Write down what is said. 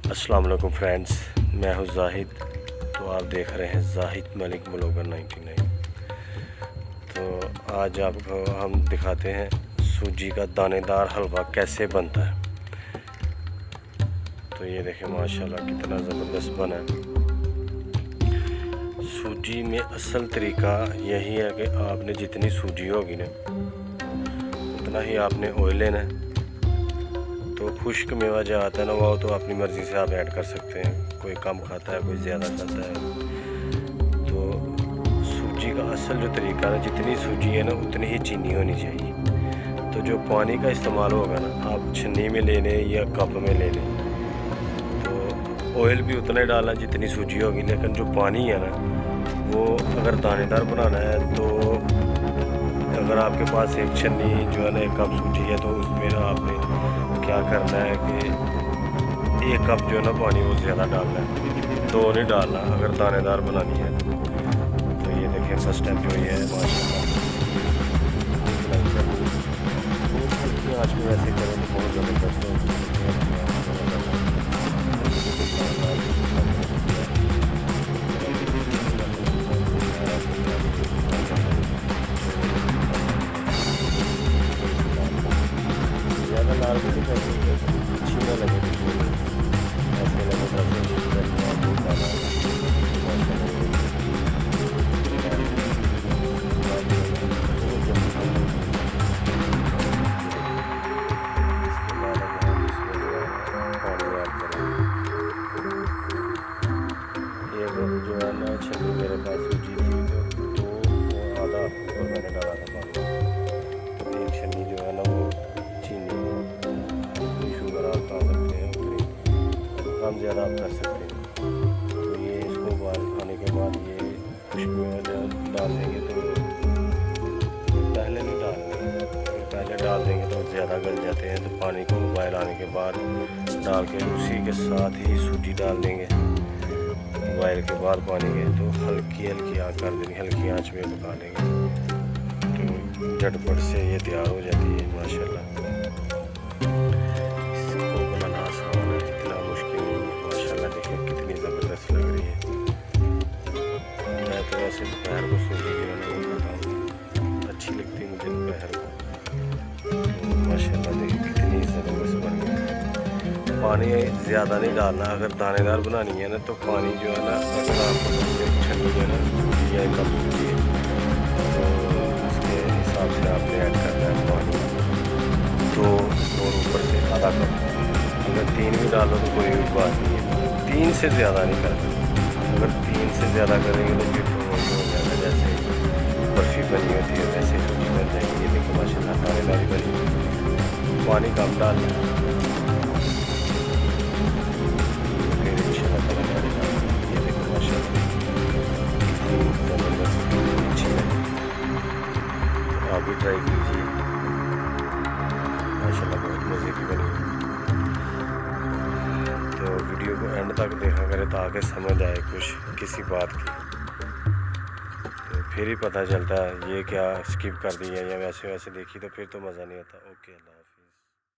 अस्सलाम वालेकुम फ्रेंड्स, मैं हूं जाहिद। तो आप देख रहे हैं जाहिद मलिक ब्लॉगर 99। तो आज आपको हम दिखाते हैं सूजी का दानेदार हलवा कैसे बनता है। तो ये देखें माशाल्लाह कितना ज़बरदस्त बना है। सूजी में असल तरीका यही है कि आपने जितनी सूजी होगी ना उतना ही आपने ऑयल लेना है। तो खुश्क मेवा जो आता है ना वो तो अपनी मर्ज़ी से आप ऐड कर सकते हैं, कोई कम खाता है कोई ज़्यादा खाता है। तो सूजी का असल जो तरीका है, जितनी सूजी है ना उतनी ही चीनी होनी चाहिए। तो जो पानी का इस्तेमाल होगा ना, आप छन्नी में ले लें या कप में ले लें, तो ऑयल भी उतना ही डालना जितनी सूजी होगी। लेकिन जो पानी है ना वो अगर दानेदार बनाना है तो अगर आपके पास एक छन्नी जो है ना एक कप सूजी है तो उसमें ना आपने क्या करना है कि एक कप जो है ना पानी वो ज़्यादा डालना है, दो नहीं डालना अगर दानेदार बनानी है। तो ये देखिए फर्स्ट स्टेप जो ये है माशाल्लाह आँच में ऐसे करें तो बहुत ज़बरदस्त है। ज़्यादा लाल भी नहीं कर सकते, अच्छी ना लगे ऐसे लगे जो है ना छन्नी मेरे पास सूजी थी तो वो आधा और मैंने डाला था पानी। तो एक छन्नी जो है ना वो चीनी शुगर आप खा सकते हैं, उतनी कम ज़्यादा आप कर सकते हैं। तो ये इसको उबाल खाने के बाद ये खुश्क में डाल देंगे। तो पहले नहीं डालेंगे, पहले डाल देंगे तो ज़्यादा गल जाते हैं। तो पानी को उबाल आने के बाद डाल के उसी के साथ ही सूजी डाल देंगे। बॉयल के बाद पानी के तो हल्की हल्की आँच कर देंगे, हल्की आँच में पका लेंगे। तो झटपट से ये तैयार हो जाती है माशाल्लाह। इसको बनाना आसान है, इतना मुश्किल नहीं है। माशाल्लाह देखिए कितनी ज़बरदस्त लग रही है। मैं तो वैसे दोपहर को सूजी जो है ना वो खाता हूँ, अच्छी लगती है मुझे दोपहर को। तो माशाल्लाह देखिए कितनी ज़बरदस्त बन गई। पानी ज़्यादा नहीं डालना, अगर दानेदार बनानी है ना तो पानी जो है ना अगर आपको छन्नी जो है ना सूजी या कप सूजी है तो उसके हिसाब से आपने ऐड करना है पानी। तो और ऊपर से आधा कप, अगर 3 भी डालो तो कोई बात नहीं है, 3 से ज़्यादा नहीं करना। अगर 3 से ज़्यादा करेंगे तो फिर तो हो जाएगा जैसे बर्फ़ी बनी होती है वैसे सूजी बन जाएगी। ये देखो माशाल्लाह दानेदारी बनी, पानी कम डालना। आप भी ट्राई कीजिए, माशाल्लाह बहुत मज़े की बनी। तो वीडियो को एंड तक देखा करें ताकि समझ आए कुछ किसी बात की, तो फिर ही पता चलता है। ये क्या स्किप कर दिया या वैसे वैसे देखी तो फिर तो मज़ा नहीं आता। ओके अल्लाह।